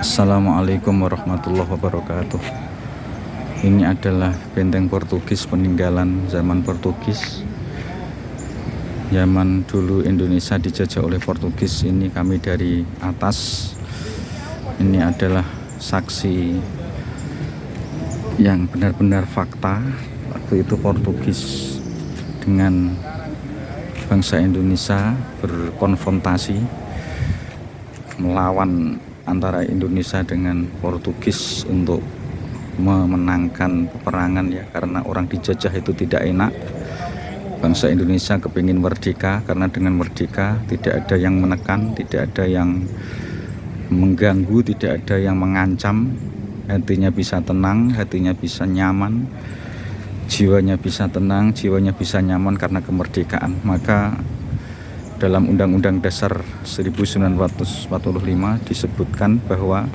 Assalamualaikum warahmatullahi wabarakatuh. Ini adalah benteng Portugis peninggalan zaman Portugis. Zaman dulu Indonesia dijajah oleh Portugis. Ini kami dari atas. Ini adalah saksi yang benar-benar fakta. Waktu itu Portugis dengan bangsa Indonesia berkonfrontasi melawan antara Indonesia dengan Portugis untuk memenangkan peperangan, ya, karena orang dijajah itu tidak enak. Bangsa Indonesia kepingin merdeka, karena dengan merdeka tidak ada yang menekan, tidak ada yang mengganggu, tidak ada yang mengancam. Hatinya bisa tenang, hatinya bisa nyaman, jiwanya bisa tenang, jiwanya bisa nyaman karena kemerdekaan. Maka dalam Undang-Undang Dasar 1945 disebutkan bahwa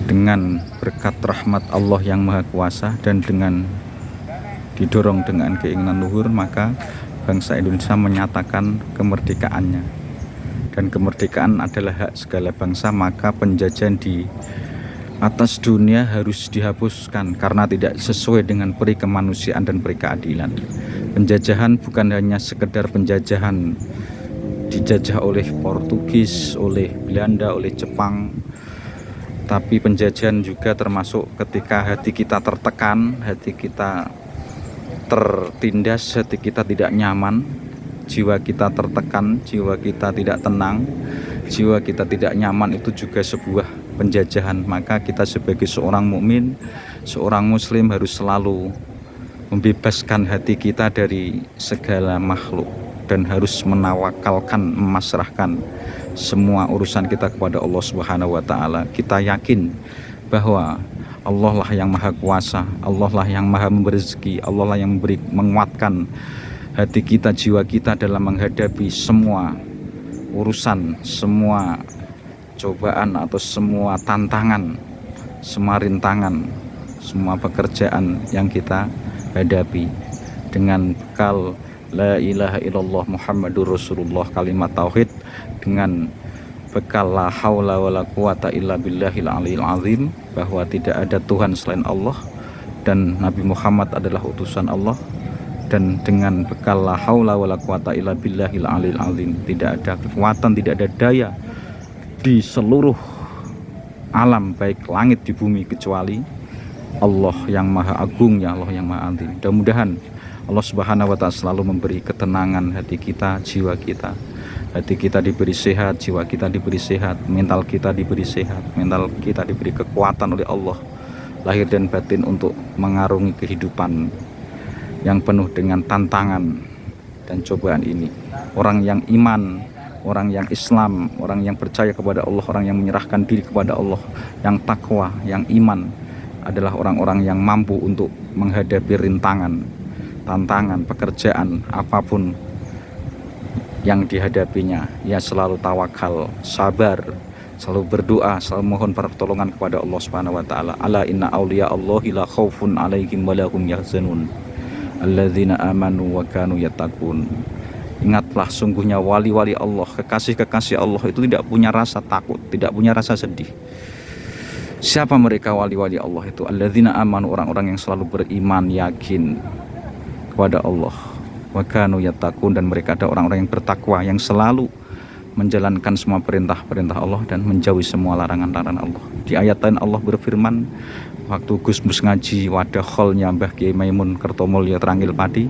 dengan berkat rahmat Allah yang Maha Kuasa dan dengan didorong dengan keinginan luhur, maka bangsa Indonesia menyatakan kemerdekaannya. Dan kemerdekaan adalah hak segala bangsa, maka penjajahan di atas dunia harus dihapuskan karena tidak sesuai dengan peri kemanusiaan dan peri keadilan. Penjajahan bukan hanya sekedar penjajahan dijajah oleh Portugis, oleh Belanda, oleh Jepang, tapi penjajahan juga termasuk ketika hati kita tertekan, hati kita tertindas, hati kita tidak nyaman, jiwa kita tertekan, jiwa kita tidak tenang, jiwa kita tidak nyaman, itu juga sebuah penjajahan. Maka kita sebagai seorang mukmin, seorang muslim harus selalu membebaskan hati kita dari segala makhluk dan harus menawakalkan, memasrahkan semua urusan kita kepada Allah Subhanahu wa taala. Kita yakin bahwa Allah lah yang Maha Kuasa, Allah lah yang Maha memberi rezeki, Allah lah yang menguatkan hati kita, jiwa kita dalam menghadapi semua urusan, semua cobaan atau semua tantangan, semua rintangan, semua pekerjaan yang kita hadapi. Dengan bekal la ilaha illallah Muhammadur Rasulullah, kalimat tauhid, dengan bekal la haula wala quwata illa billahil aliyil azim, bahwa tidak ada Tuhan selain Allah dan Nabi Muhammad adalah utusan Allah, dan dengan bekal la haula wala quwata illa billahil aliyil azim, tidak ada kekuatan, tidak ada daya di seluruh alam baik langit di bumi kecuali Allah yang Maha Agung, ya Allah yang Maha Azim. Mudah-mudahan Allah Subhanahu wa taala selalu memberi ketenangan hati kita, jiwa kita. Hati kita diberi sehat, jiwa kita diberi sehat, mental kita diberi sehat, mental kita diberi kekuatan oleh Allah lahir dan batin untuk mengarungi kehidupan yang penuh dengan tantangan dan cobaan ini. Orang yang iman, orang yang Islam, orang yang percaya kepada Allah, orang yang menyerahkan diri kepada Allah, yang takwa, yang iman, adalah orang-orang yang mampu untuk menghadapi rintangan, tantangan, pekerjaan, apapun yang dihadapinya. Ia selalu tawakal, sabar, selalu berdoa, selalu mohon pertolongan kepada Allah Subhanahu wa taala. Ala inna auliya Allahi la khaufun alaihim wa lahum yahzanun alladzina amanu wa kanu yattaqun. Ingatlah, sungguhnya wali-wali Allah, kekasih-kekasih Allah itu tidak punya rasa takut, tidak punya rasa sedih. Siapa mereka wali-wali Allah itu? Alladzina amanu, orang-orang yang selalu beriman, yakin kepada Allah. Wa kanu yattaqun, dan mereka ada orang-orang yang bertakwa, yang selalu menjalankan semua perintah-perintah Allah dan menjauhi semua larangan-larangan Allah. Di ayat lain Allah berfirman, waktu Gus Mus ngaji wadah kholnya Mbah Kiai Maimun Kertomulyo Terangil Padi,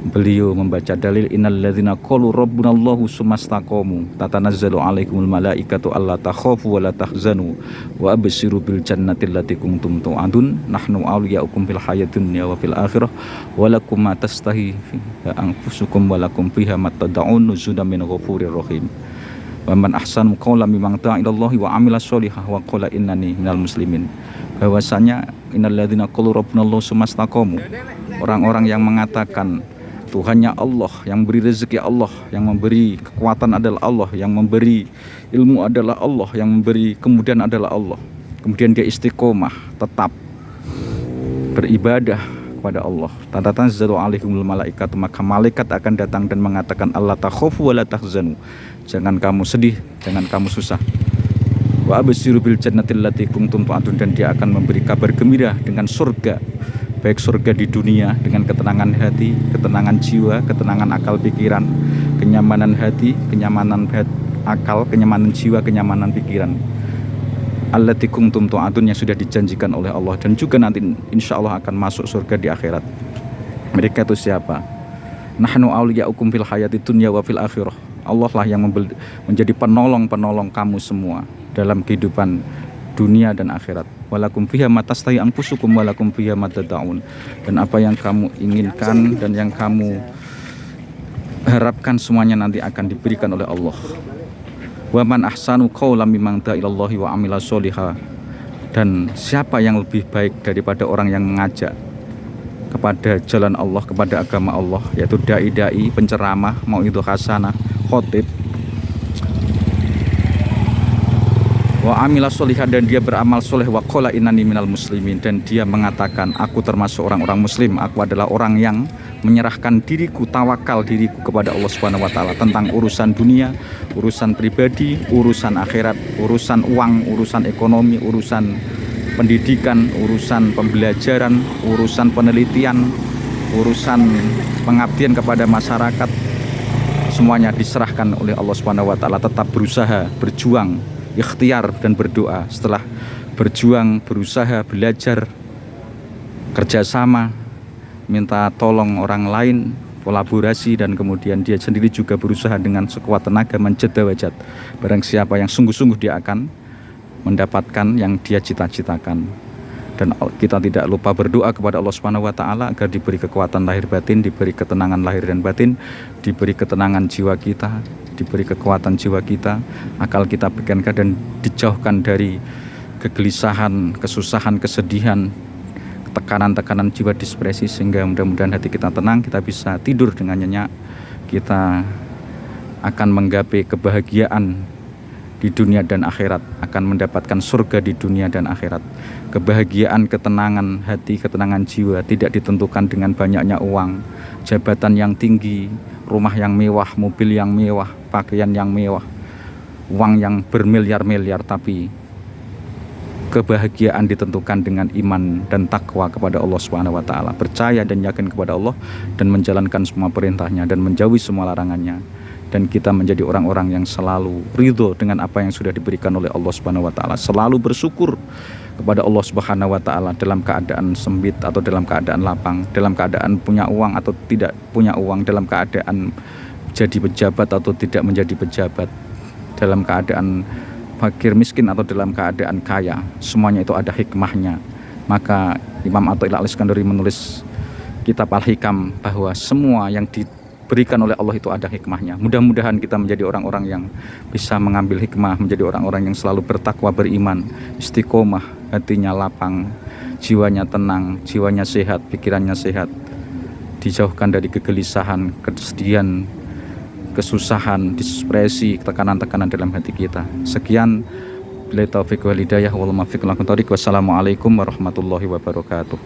beliau membaca dalil innalladzina qalu rabbunallahu tsumastaqamu tatanazzalu alaikumul malaikatu alla takhafu wa la tahzanu wa abshiru bil jannati allati kuntum tu'adun nahnu awliyaukum fil hayatid dunya wa fil akhirah wa lakum ma tastahi anfusukum wa lakum fiha ma tad'un nuzulan min ghafurir rahim. Wa man ahsanu qawlan mimman ta'a ilallahi wa amila sholihah wa qala innani minal muslimin. Bahwasanya innalladzina qalu rabbunallahu tsumastaqamu, orang-orang yang mengatakan Tuhannya Allah, yang memberi rezeki Allah, yang memberi kekuatan adalah Allah, yang memberi ilmu adalah Allah, yang memberi kemudian adalah Allah. Kemudian dia istiqomah, tetap beribadah kepada Allah. Tatanazzalu alaihimul malaikat, maka malaikat akan datang dan mengatakan Allah takhafu wa la tahzanu. Jangan kamu sedih, jangan kamu susah. Wa absyiru bil jannati allati kuntum tu'adun, dan dia akan memberi kabar gembira dengan surga, baik surga di dunia dengan ketenangan hati, ketenangan jiwa, ketenangan akal pikiran, kenyamanan hati, kenyamanan akal, kenyamanan jiwa, kenyamanan pikiran. Allati kuntum tu'adun, yang sudah dijanjikan oleh Allah, dan juga nanti insya Allah akan masuk surga di akhirat. Mereka itu siapa? Nahnu awliya'ukum fil hayati dunya wa fil akhirah. Allah lah yang menjadi penolong-penolong kamu semua dalam kehidupan dunia dan akhirat. Walakum fiha ma tastahi anfusukum walakum fiha ma tad'un, dan apa yang kamu inginkan dan yang kamu harapkan semuanya nanti akan diberikan oleh Allah. Wa man ahsanu qawlan mimman da'a ilallahi wa amila sholiha, dan siapa yang lebih baik daripada orang yang mengajak kepada jalan Allah, kepada agama Allah, yaitu dai-dai, penceramah, mau'idhah hasanah, khotib, wa amila sholiha, dan dia beramal soleh, wa qala innani minal muslimin, dan dia mengatakan aku termasuk orang-orang muslim, aku adalah orang yang menyerahkan diriku, tawakal diriku kepada Allah Subhanahu wa taala tentang urusan dunia, urusan pribadi, urusan akhirat, urusan uang, urusan ekonomi, urusan pendidikan, urusan pembelajaran, urusan penelitian, urusan pengabdian kepada masyarakat, semuanya diserahkan oleh Allah Subhanahu wa taala. Tetap berusaha, berjuang, ikhtiar dan berdoa. Setelah berjuang, berusaha, belajar, kerjasama, minta tolong orang lain, kolaborasi, dan kemudian dia sendiri juga berusaha dengan sekuat tenaga menjadawajat. Barang siapa yang sungguh-sungguh, dia akan mendapatkan yang dia cita-citakan. Dan kita tidak lupa berdoa kepada Allah Subhanahu wa taala agar diberi kekuatan lahir batin, diberi ketenangan lahir dan batin, diberi ketenangan jiwa kita, diberi kekuatan jiwa kita, akal kita berkenkan, dan dijauhkan dari kegelisahan, kesusahan, kesedihan, tekanan-tekanan jiwa, depresi, sehingga mudah-mudahan hati kita tenang, kita bisa tidur dengan nyenyak, kita akan menggapai kebahagiaan di dunia dan akhirat, akan mendapatkan surga di dunia dan akhirat. Kebahagiaan, ketenangan hati, ketenangan jiwa tidak ditentukan dengan banyaknya uang, jabatan yang tinggi, rumah yang mewah, mobil yang mewah, pakaian yang mewah, uang yang bermiliar-miliar, tapi kebahagiaan ditentukan dengan iman dan takwa kepada Allah Subhanahu wa taala, percaya dan yakin kepada Allah, dan menjalankan semua perintahnya dan menjauhi semua larangannya. Dan kita menjadi orang-orang yang selalu ridho dengan apa yang sudah diberikan oleh Allah Subhanahu wa taala, selalu bersyukur kepada Allah Subhanahu wa taala dalam keadaan sempit atau dalam keadaan lapang, dalam keadaan punya uang atau tidak punya uang, dalam keadaan jadi pejabat atau tidak menjadi pejabat, dalam keadaan fakir miskin atau dalam keadaan kaya, semuanya itu ada hikmahnya. Maka Imam Athaillah Al-Iskandari menulis kitab Al-Hikam bahwa semua yang diberikan oleh Allah itu ada hikmahnya. Mudah-mudahan kita menjadi orang-orang yang bisa mengambil hikmah, menjadi orang-orang yang selalu bertakwa, beriman, istiqomah, hatinya lapang, jiwanya tenang, jiwanya sehat, pikirannya sehat, dijauhkan dari kegelisahan, kesedihan, kesusahan, depresi, tekanan-tekanan dalam hati kita. Sekian, billahi taufiq wal hidayah, wal muwaffiq. Wassalamualaikum warahmatullahi wabarakatuh.